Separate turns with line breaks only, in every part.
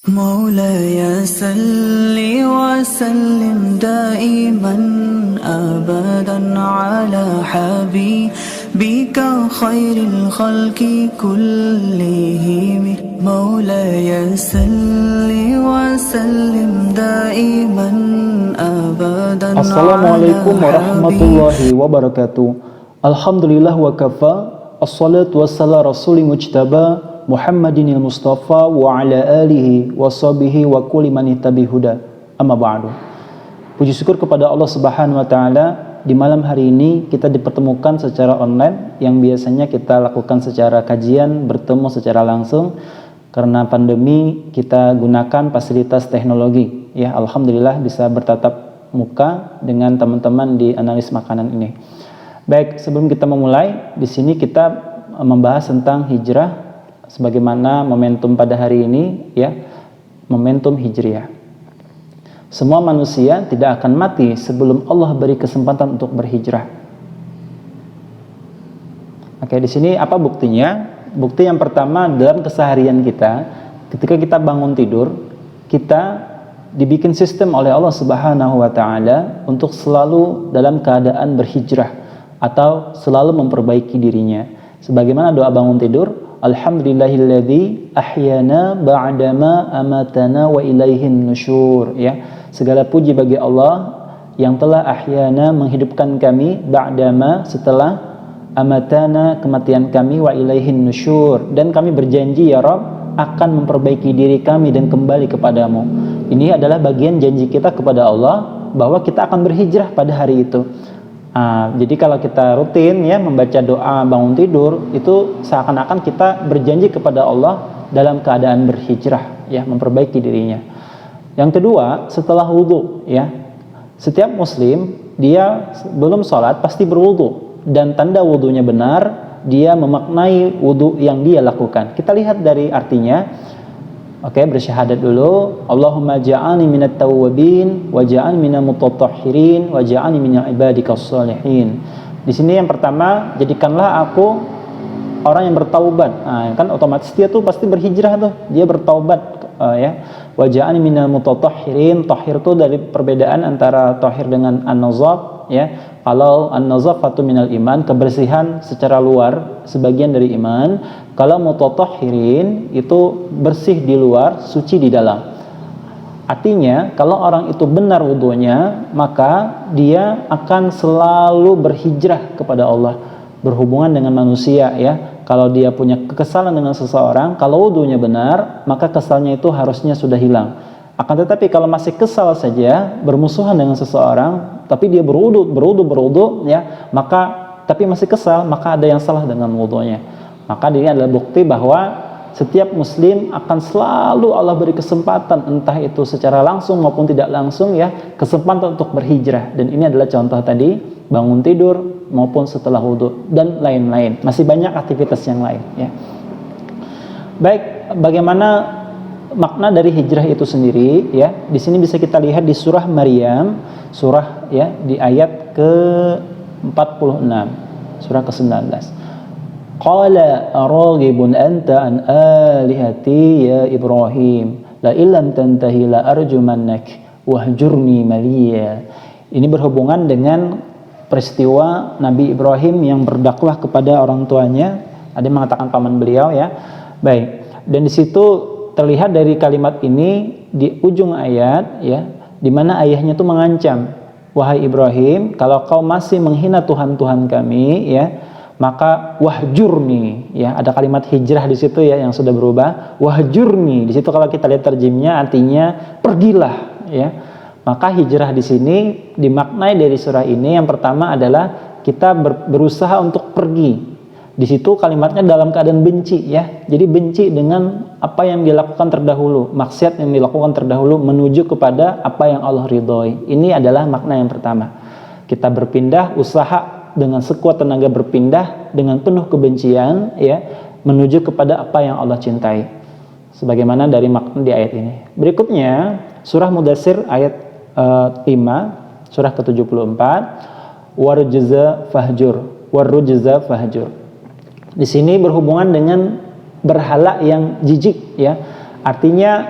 مولاي صل وسلم دائما أبدا على حبيبك خير الخلق كلهم مولاي صل وسلم دائما أبدا
Assalamualaikum warahmatullahi wabarakatuh. Alhamdulillah wa kafa. Assalatu wassalamu rasuli mujtaba Muhammadinil Mustafa wa ala alihi wa sahbihi wa kulli man ittabi huda. Amma ba'du. Puji syukur kepada Allah Subhanahu wa taala, di malam hari ini kita dipertemukan secara online yang biasanya kita lakukan secara kajian, bertemu secara langsung. Karena pandemi kita gunakan fasilitas teknologi. Ya, alhamdulillah bisa bertatap muka dengan teman-teman di analis makanan ini. Baik, sebelum kita memulai, di sini kita membahas tentang hijrah sebagaimana momentum pada hari ini, ya, momentum hijriah. Semua manusia tidak akan mati sebelum Allah beri kesempatan untuk berhijrah. Oke, di sini apa buktinya? Bukti yang pertama dalam keseharian kita, ketika kita bangun tidur, kita dibikin sistem oleh Allah Subhanahu wa taala untuk selalu dalam keadaan berhijrah atau selalu memperbaiki dirinya. Sebagaimana doa bangun tidur, Alhamdulillahilladzi ahyana ba'dama amatana wa ilaihin nusyur, ya. Segala puji bagi Allah yang telah ahyana menghidupkan kami ba'dama setelah amatana kematian kami wa ilaihin nusyur, dan kami berjanji ya Rabb akan memperbaiki diri kami dan kembali kepadamu. Ini adalah bagian janji kita kepada Allah bahwa kita akan berhijrah pada hari itu. Jadi kalau kita rutin ya membaca doa bangun tidur, itu seakan-akan kita berjanji kepada Allah dalam keadaan berhijrah, ya, memperbaiki dirinya. Yang kedua, setelah wudu, ya, setiap muslim dia belum sholat pasti berwudu, dan tanda wudunya benar dia memaknai wudu yang dia lakukan. Kita lihat dari artinya. Oke, bersyahadat dulu. Allahumma ja'alni minat tawwabin wa ja'alni minal mutatahhirin wa ja'alni minal ibadikas sholihin. Di sini yang pertama, jadikanlah aku orang yang bertaubat. Kan otomatis dia tuh pasti berhijrah tuh. Dia bertaubat, ya. Wa ja'alni minal mutatahhirin. Tahhir itu dari perbedaan antara tahhir dengan an-nazaf, ya. Kalau an-nazafatu minal iman, kebersihan secara luar sebagian dari iman. Kalau mutatahhirin itu bersih di luar, suci di dalam. Artinya kalau orang itu benar wudunya, maka dia akan selalu berhijrah kepada Allah, berhubungan dengan manusia, ya. Kalau dia punya kekesalan dengan seseorang, kalau wudunya benar, maka kesalnya itu harusnya sudah hilang. Akan tetapi kalau masih kesal saja, bermusuhan dengan seseorang, tapi dia berwudu, ya, maka tapi masih kesal, maka ada yang salah dengan wudunya. Maka ini adalah bukti bahwa setiap muslim akan selalu Allah beri kesempatan, entah itu secara langsung maupun tidak langsung, ya, kesempatan untuk berhijrah. Dan ini adalah contoh tadi, bangun tidur maupun setelah wudu dan lain-lain. Masih banyak aktivitas yang lain, ya. Baik, bagaimana makna dari hijrah itu sendiri, ya. Di sini bisa kita lihat di surah Maryam, surah, ya, di ayat ke-46, surah ke-19. Qala araghibun anta an alihati ya Ibrahim la illam tantahi la arjumannak wahjurni maliya. Ini berhubungan dengan peristiwa Nabi Ibrahim yang berdakwah kepada orang tuanya. Ada yang mengatakan paman beliau, ya. Baik. Dan di situ terlihat dari kalimat ini di ujung ayat, ya, di mana ayahnya itu mengancam, wahai Ibrahim, kalau kau masih menghina Tuhan-Tuhan kami, ya, maka wahjurni, ya, ada kalimat hijrah di situ, ya, yang sudah berubah. Wahjurni di situ kalau kita lihat terjemahnya artinya pergilah, ya. Maka hijrah di sini dimaknai dari surah ini yang pertama adalah kita berusaha untuk pergi. Di situ kalimatnya dalam keadaan benci, ya. Jadi benci dengan apa yang dilakukan terdahulu, maksiat yang dilakukan terdahulu menuju kepada apa yang Allah ridhoi. Ini adalah makna yang pertama. Kita berpindah, usaha dengan sekuat tenaga berpindah dengan penuh kebencian, ya, menuju kepada apa yang Allah cintai. Sebagaimana dari makna di ayat ini. Berikutnya surah Mudatsir ayat 5, surah ke-74, warujza fahjur. Di sini berhubungan dengan berhala yang jijik, ya. Artinya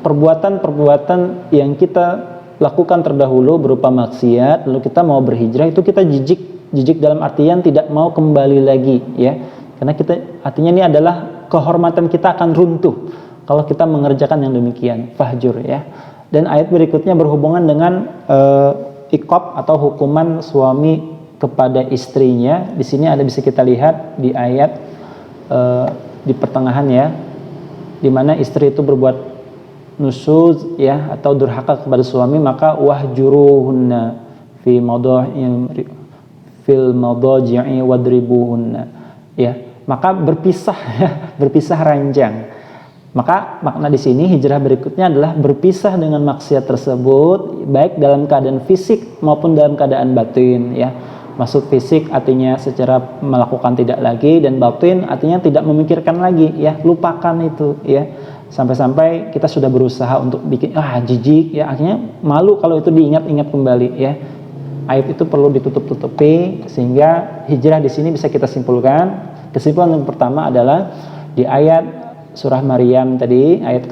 perbuatan-perbuatan yang kita lakukan terdahulu berupa maksiat, lalu kita mau berhijrah, itu kita jijik dalam artian tidak mau kembali lagi, ya. Karena artinya ini adalah kehormatan kita akan runtuh kalau kita mengerjakan yang demikian, fahjur, ya. Dan ayat berikutnya berhubungan dengan iqab atau hukuman suami kepada istrinya. Di sini bisa kita lihat di ayat di pertengahan, ya, di mana istri itu berbuat nusuz, ya, atau durhaka kepada suami, maka wahjuruhunna fil madaji'i wadribuhunna, ya, maka berpisah, ya, berpisah ranjang. Maka makna di sini hijrah berikutnya adalah berpisah dengan maksiat tersebut, baik dalam keadaan fisik maupun dalam keadaan batin, ya. Maksud fisik artinya secara melakukan tidak lagi, dan batin artinya tidak memikirkan lagi, ya, lupakan itu, ya. Sampai-sampai kita sudah berusaha untuk bikin jijik, ya, akhirnya malu kalau itu diingat-ingat kembali, ya. Aib itu perlu ditutup-tutupi, sehingga hijrah di sini bisa kita simpulkan. Kesimpulan yang pertama adalah di ayat surah Maryam tadi, ayat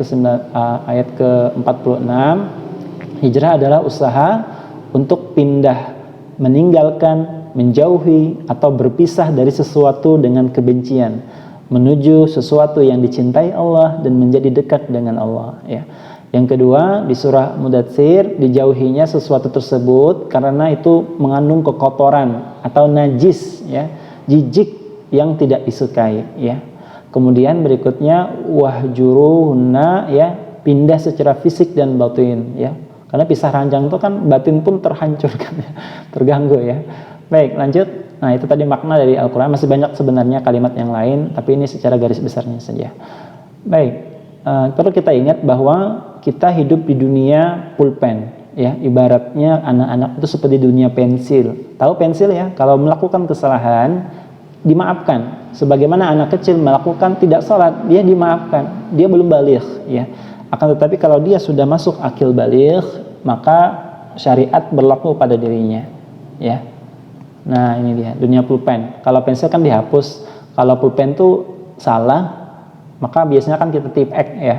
ke-46, hijrah adalah usaha untuk pindah, meninggalkan, menjauhi atau berpisah dari sesuatu dengan kebencian, menuju sesuatu yang dicintai Allah dan menjadi dekat dengan Allah, ya. Yang kedua, di surah Mudatsir, dijauhinya sesuatu tersebut karena itu mengandung kekotoran atau najis, ya, jijik yang tidak disukai, ya. Kemudian berikutnya wahjuruhunna, ya, pindah secara fisik dan batin, ya. Karena pisah ranjang itu kan batin pun terhancurkan, ya, terganggu, ya. Baik, lanjut. Nah, itu tadi makna dari Al-Qur'an, masih banyak sebenarnya kalimat yang lain, tapi ini secara garis besarnya saja. Baik, perlu kita ingat bahwa kita hidup di dunia pulpen, ya. Ibaratnya anak-anak itu seperti dunia pensil. Tahu pensil, ya? Kalau melakukan kesalahan dimaafkan. Sebagaimana anak kecil melakukan tidak sholat, dia dimaafkan, dia belum baligh, ya. Akan tetapi kalau dia sudah masuk akil baligh, maka syariat berlaku pada dirinya, ya. Nah, ini dia dunia pulpen. Kalau pensil kan dihapus, kalau pulpen itu salah, maka biasanya kan kita tip X, ya.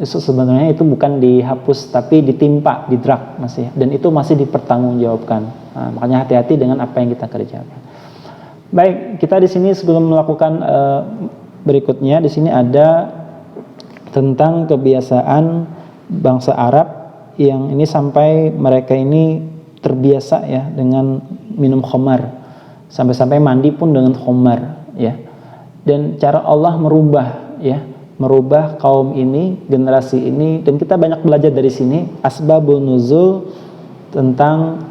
Sebenarnya itu bukan dihapus tapi ditimpa, didrak masih, dan itu masih dipertanggungjawabkan. Nah, makanya hati-hati dengan apa yang kita kerjakan. Baik, kita di sini sebelum melakukan berikutnya, di sini ada tentang kebiasaan bangsa Arab yang ini sampai mereka ini terbiasa, ya, dengan minum khamar, sampai-sampai mandi pun dengan khamar, ya. Dan cara Allah merubah, ya, merubah kaum ini, generasi ini, dan kita banyak belajar dari sini asbabun nuzul tentang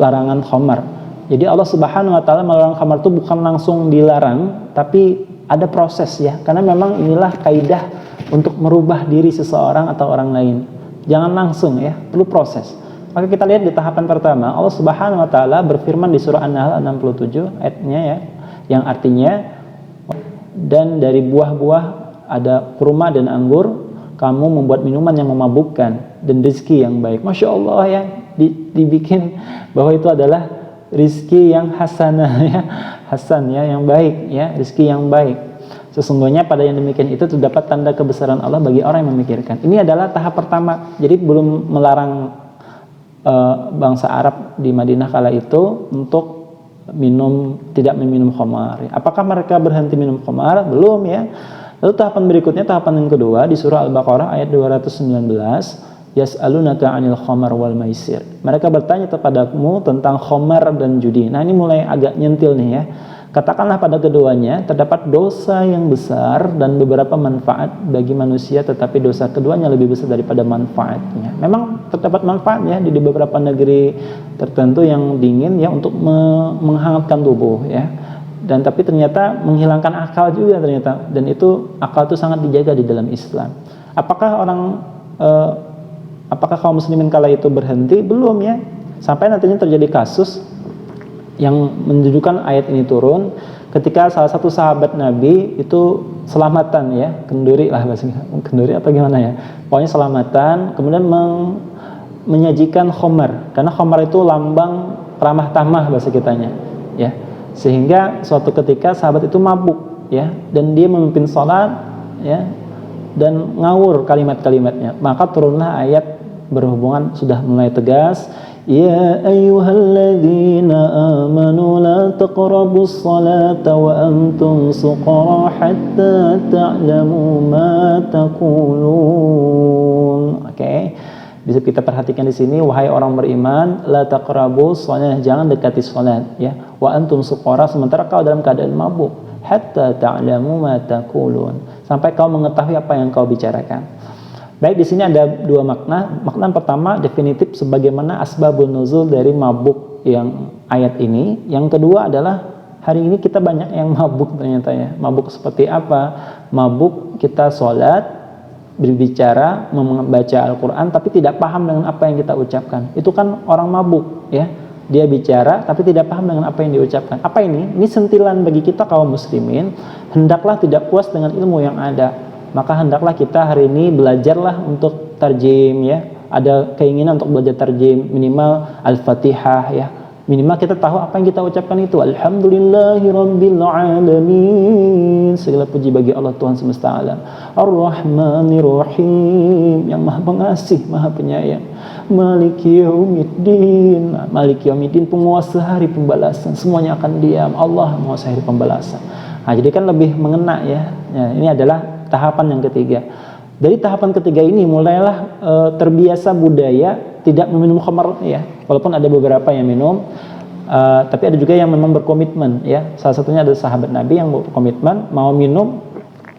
larangan khamar. Jadi Allah Subhanahu wa taala melarang khamar itu bukan langsung dilarang, tapi ada proses, ya. Karena memang inilah kaidah untuk merubah diri seseorang atau orang lain. Jangan langsung, ya, perlu proses. Maka kita lihat di tahapan pertama, Allah Subhanahu wa taala berfirman di surah An-Nahl 67 ayatnya, ya, yang artinya, dan dari buah-buah ada kurma dan anggur, kamu membuat minuman yang memabukkan dan rezeki yang baik. Masya Allah, ya, dibikin bahwa itu adalah rizki yang hasanah, ya, hasan, ya, yang baik, ya, rizki yang baik. Sesungguhnya pada yang demikian itu terdapat tanda kebesaran Allah bagi orang yang memikirkan. Ini adalah tahap pertama. Jadi belum melarang bangsa Arab di Madinah kala itu untuk tidak meminum khamar. Apakah mereka berhenti minum khamar? Belum, ya. Lalu tahapan berikutnya, tahapan yang kedua di surah Al-Baqarah ayat 219. Yas'alunaka 'anil khamar wal maisir. Mereka bertanya kepadamu tentang khamar dan judi. Nah, ini mulai agak nyentil nih, ya. Katakanlah pada keduanya terdapat dosa yang besar dan beberapa manfaat bagi manusia, tetapi dosa keduanya lebih besar daripada manfaatnya. Memang terdapat manfaatnya di beberapa negeri tertentu yang dingin, ya, untuk menghangatkan tubuh, ya. Dan tapi ternyata menghilangkan akal juga ternyata, dan itu akal itu sangat dijaga di dalam Islam. Apakah kaum muslimin kala itu berhenti? Belum, ya. Sampai nantinya terjadi kasus yang menunjukkan ayat ini turun ketika salah satu sahabat Nabi itu selamatan, ya, kenduri lah bahasanya, kenduri apa gimana, ya, pokoknya selamatan, kemudian menyajikan khamar, karena khamar itu lambang ramah tamah bahasa kitanya, ya. Sehingga suatu ketika sahabat itu mabuk, ya, dan dia memimpin sholat, ya, dan ngawur kalimat-kalimatnya. Maka turunlah ayat berhubungan sudah mulai tegas, ya ayyuhalladzina amanu la taqrabus salata wa antum suqara hatta ta'lamu ma taqulun. Oke. Bisa kita perhatikan di sini, wahai orang beriman, la taqrabus salat, jangan dekati salat ya. Wa antum suqara, sementara kau dalam keadaan mabuk. Hatta ta'lamu ma taqulun, sampai kau mengetahui apa yang kau bicarakan. Baik, di sini ada dua makna. Makna pertama definitif sebagaimana asbabun nuzul dari mabuk yang ayat ini. Yang kedua adalah hari ini kita banyak yang mabuk ternyata ya. Mabuk seperti apa? Mabuk kita sholat, berbicara, membaca Al-Quran, tapi tidak paham dengan apa yang kita ucapkan. Itu kan orang mabuk ya. Dia bicara tapi tidak paham dengan apa yang diucapkan. Apa ini? Ini sentilan bagi kita kaum muslimin. Hendaklah tidak puas dengan ilmu yang ada. Maka hendaklah kita hari ini belajarlah untuk tarjim ya. Ada keinginan untuk belajar tarjim, minimal Al-Fatihah ya. Minimal kita tahu apa yang kita ucapkan itu. Alhamdulillahirabbil alamin. Segala puji bagi Allah Tuhan semesta alam. Ar-Rahmanir-Rahim, yang Maha Pengasih, Maha Penyayang. Maliki yaumiddin. Maliki yaumiddin, penguasa hari pembalasan. Semuanya akan diam. Allah menguasai hari pembalasan. Nah, jadi kan lebih mengena ya. Ya, ini adalah tahapan yang ketiga. Dari tahapan ketiga ini mulailah terbiasa budaya tidak meminum khamar ya. Walaupun ada beberapa yang minum, tapi ada juga yang memang berkomitmen ya. Salah satunya ada sahabat Nabi yang berkomitmen mau minum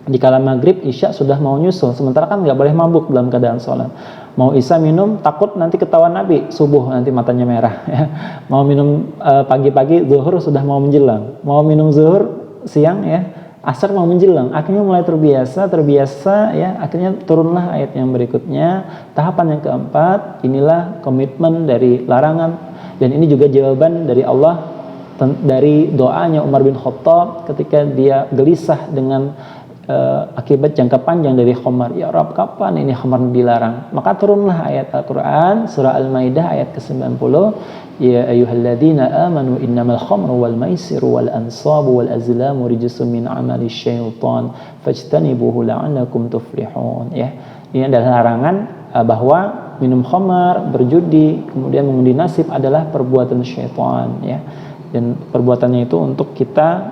di kala maghrib, isya sudah mau nyusul. Sementara kan nggak boleh mabuk dalam keadaan sholat. Mau isya minum, takut nanti ketahuan Nabi, subuh nanti matanya merah ya. Mau minum pagi-pagi, zuhur sudah mau menjelang. Mau minum zuhur siang ya, asar mau menjelang. Akhirnya mulai terbiasa ya. Akhirnya turunlah ayat yang berikutnya. Tahapan yang keempat, inilah komitmen dari larangan, dan ini juga jawaban dari Allah dari doanya Umar bin Khattab ketika dia gelisah dengan akibat jangka panjang dari khamar. Ya Rabb, kapan ini khamar dilarang? Maka turunlah ayat Al-Quran surah Al-Maidah ayat ke-90, ya ayyuhalladzina amanu innamal khamru wal maisiru wal ansabu wal azlamu rijsun min amali syaitan fajtanibuhu la'allakum tuflihun ya. Ini adalah larangan bahwa minum khamar, berjudi, kemudian mengundi nasib adalah perbuatan syaitan ya. Dan perbuatannya itu untuk kita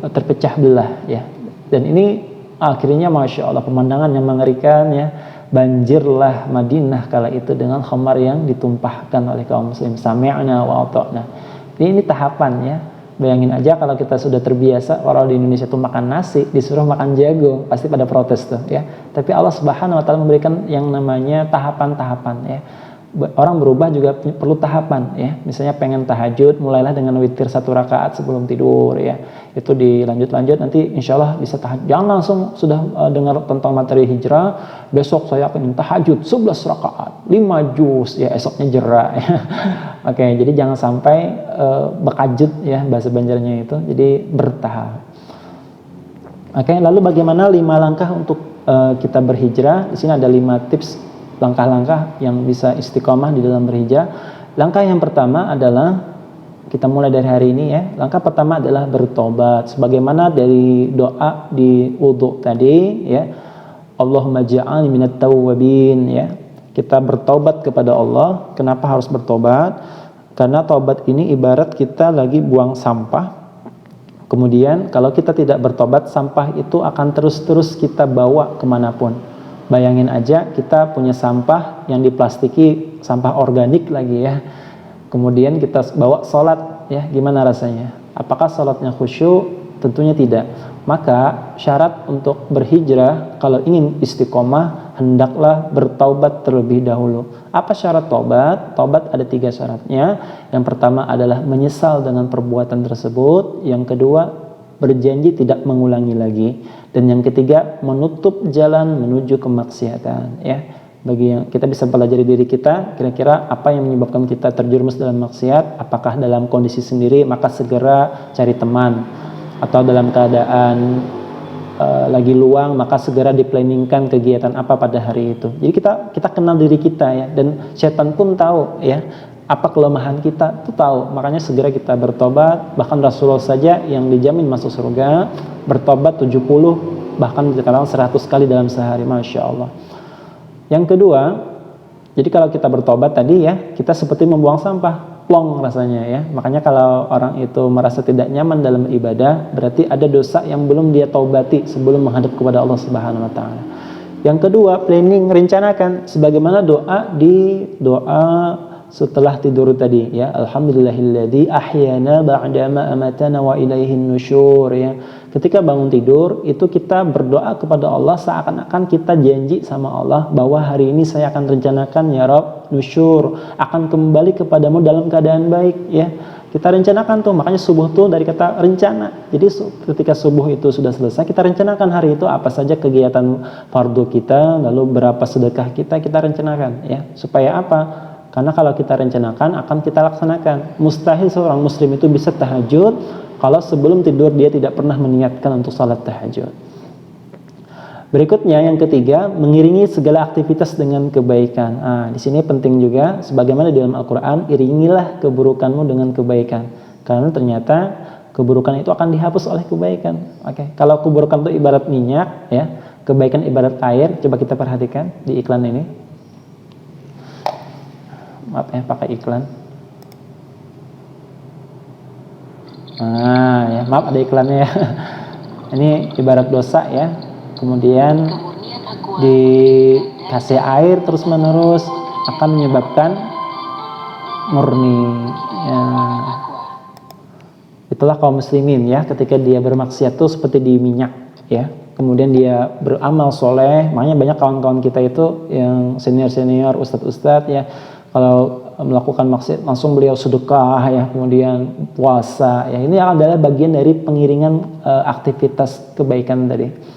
terpecah belah ya. Dan ini akhirnya Masya Allah pemandangan yang mengerikan ya. Banjirlah Madinah kala itu dengan khamar yang ditumpahkan oleh kaum muslim. Sami'na wa ata'na. Ini tahapan ya. Bayangin aja kalau kita sudah terbiasa orang di Indonesia itu makan nasi, disuruh makan jagung, pasti pada protes tuh ya. Tapi Allah Subhanahu wa taala memberikan yang namanya tahapan-tahapan ya. Orang berubah juga perlu tahapan ya. Misalnya pengen tahajud, mulailah dengan witir 1 rakaat sebelum tidur ya. Itu dilanjut-lanjut, nanti insya Allah bisa tahajud. Jangan langsung sudah dengar tentang materi hijrah, besok saya akan tahajud 11 rakaat 5 juz ya, esoknya jera ya. Oke, jadi jangan sampai bekajut ya bahasa Banjarnya itu. Jadi bertahap. Oke, lalu bagaimana 5 langkah untuk kita berhijrah? Di sini ada 5 tips langkah-langkah yang bisa istiqomah di dalam berhijrah. Langkah yang pertama adalah kita mulai dari hari ini ya. Langkah pertama adalah bertobat. Sebagaimana dari doa di wudhu tadi ya. Allahumma ja'alni minat tawwabin ya. Kita bertobat kepada Allah. Kenapa harus bertobat? Karena tobat ini ibarat kita lagi buang sampah. Kemudian kalau kita tidak bertobat, sampah itu akan terus-terus kita bawa kemanapun. Bayangin aja kita punya sampah yang diplastiki, sampah organik lagi ya. Kemudian kita bawa sholat ya, gimana rasanya? Apakah sholatnya khusyuk? Tentunya tidak. Maka syarat untuk berhijrah kalau ingin istiqomah, hendaklah bertaubat terlebih dahulu. Apa syarat taubat? Taubat ada 3 syaratnya. Yang pertama adalah menyesal dengan perbuatan tersebut. Yang kedua, berjanji tidak mengulangi lagi. Dan yang ketiga, menutup jalan menuju kemaksiatan ya. Bagi yang kita bisa pelajari diri kita, kira-kira apa yang menyebabkan kita terjerumus dalam maksiat? Apakah dalam kondisi sendiri, maka segera cari teman, atau dalam keadaan lagi luang, maka segera diplanningkan kegiatan apa pada hari itu. Jadi kita kenal diri kita ya, dan setan pun tahu ya apa kelemahan kita tuh tahu, makanya segera kita bertobat. Bahkan Rasulullah saja yang dijamin masuk surga bertobat 70 bahkan dikatakan 100 kali dalam sehari, Masya Allah. Yang kedua, jadi kalau kita bertobat tadi ya, kita seperti membuang sampah, plong rasanya ya. Makanya kalau orang itu merasa tidak nyaman dalam ibadah, berarti ada dosa yang belum dia taubati sebelum menghadap kepada Allah Subhanahu wa taala. Yang kedua, planning, rencanakan sebagaimana doa setelah tidur tadi ya, alhamdulillahilladzi ahyana ba'dama amatana wa ilaihin nusyur ya. Ketika bangun tidur itu kita berdoa kepada Allah seakan-akan kita janji sama Allah bahwa hari ini saya akan rencanakan ya Rabb, nusyur, akan kembali kepadamu dalam keadaan baik ya. Kita rencanakan tuh, makanya subuh tuh dari kata rencana. Jadi ketika subuh itu sudah selesai, kita rencanakan hari itu apa saja kegiatan fardu kita, lalu berapa sedekah kita rencanakan ya. Supaya apa? Karena kalau kita rencanakan akan kita laksanakan. Mustahil seorang muslim itu bisa tahajud kalau sebelum tidur dia tidak pernah meniatkan untuk salat tahajud. Berikutnya yang ketiga, mengiringi segala aktivitas dengan kebaikan. Di sini penting juga, sebagaimana di dalam Al-Quran, iringilah keburukanmu dengan kebaikan. Karena ternyata keburukan itu akan dihapus oleh kebaikan. Oke, kalau keburukan itu ibarat minyak, ya, kebaikan ibarat air. Coba kita perhatikan di iklan ini. Maaf ya, pakai iklan. Ya, maaf ada iklannya ya. Ini ibarat dosa ya. Kemudian dikasih air terus menerus akan menyebabkan murni ya. Itulah kaum muslimin ya, ketika dia bermaksiat itu seperti di minyak ya, kemudian dia beramal soleh. Makanya banyak kawan-kawan kita itu yang senior-senior, ustadz-ustadz ya, kalau melakukan maksiat langsung beliau sedekah ya, kemudian puasa ya. Ini adalah bagian dari pengiringan aktivitas kebaikan tadi.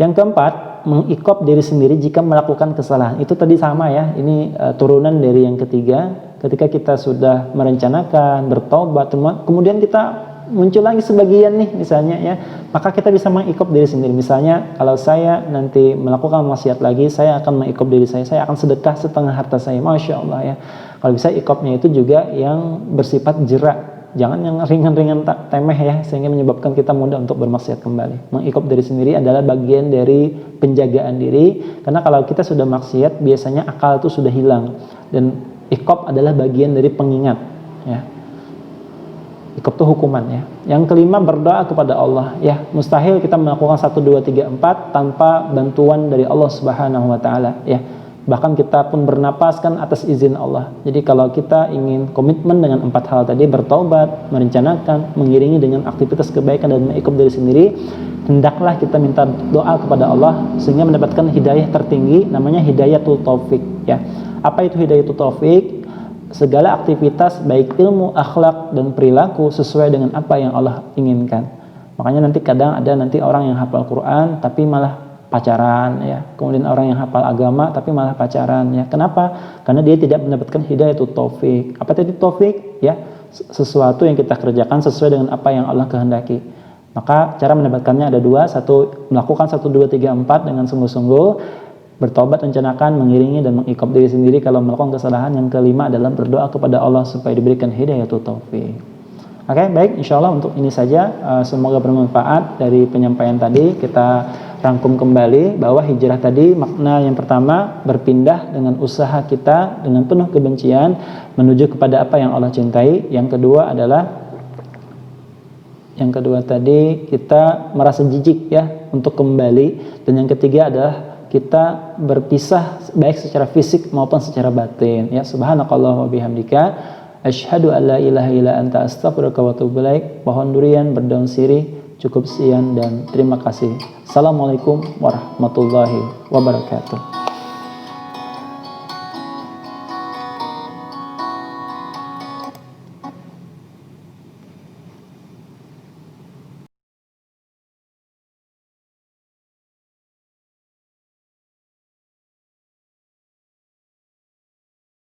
Yang keempat, mengikop diri sendiri jika melakukan kesalahan. Itu tadi sama ya, ini turunan dari yang ketiga. Ketika kita sudah merencanakan, bertobat, kemudian kita muncul lagi sebagian nih misalnya ya, maka kita bisa mengikop diri sendiri. Misalnya kalau saya nanti melakukan maksiat lagi, saya akan mengikop diri saya akan sedekah setengah harta saya. Masya Allah ya. Kalau bisa ikopnya itu juga yang bersifat jerak. Jangan yang ringan-ringan temeh ya, sehingga menyebabkan kita mudah untuk bermaksiat kembali. Mengikop diri sendiri adalah bagian dari penjagaan diri, karena kalau kita sudah maksiat, biasanya akal itu sudah hilang. Dan ikop adalah bagian dari pengingat. Ya. Ikop itu hukuman ya. Yang kelima, berdoa kepada Allah. Ya, mustahil kita melakukan 1, 2, 3, 4 tanpa bantuan dari Allah Subhanahu wa taala ya. Bahkan kita pun bernapas kan atas izin Allah. Jadi kalau kita ingin komitmen dengan 4 hal tadi, bertobat, merencanakan, mengiringi dengan aktivitas kebaikan dan mengikop diri sendiri, hendaklah kita minta doa kepada Allah sehingga mendapatkan hidayah tertinggi, namanya hidayatul taufik ya. Apa itu hidayatul taufik? Segala aktivitas baik ilmu, akhlak dan perilaku sesuai dengan apa yang Allah inginkan. Makanya nanti kadang ada orang yang hafal Quran tapi malah pacaran ya, kemudian orang yang hafal agama tapi malah pacaran ya. Kenapa? Karena dia tidak mendapatkan hidayatul taufik. Apa tadi taufik? Ya, sesuatu yang kita kerjakan sesuai dengan apa yang Allah kehendaki. Maka cara mendapatkannya ada 2. 1, melakukan 1, 2, 3, 4 dengan sungguh-sungguh, bertobat, rencanakan, mengiringi dan mengikop diri sendiri kalau melakukan kesalahan. Yang kelima adalah berdoa kepada Allah supaya diberikan hidayatul taufik. Oke, baik, insya Allah untuk ini saja. Semoga bermanfaat dari penyampaian tadi. Kita rangkum kembali bahwa hijrah tadi makna yang pertama, berpindah dengan usaha kita dengan penuh kebencian menuju kepada apa yang Allah cintai. Yang kedua tadi kita merasa jijik ya untuk kembali. Dan yang ketiga adalah kita berpisah baik secara fisik maupun secara batin ya. Subhanakallah wa bihamdika asyhadu an la ilaha illa anta astaghfiruka wa atubu ilaik. Pohon durian berdaun sirih. Cukup sekian dan terima kasih. Assalamualaikum warahmatullahi wabarakatuh.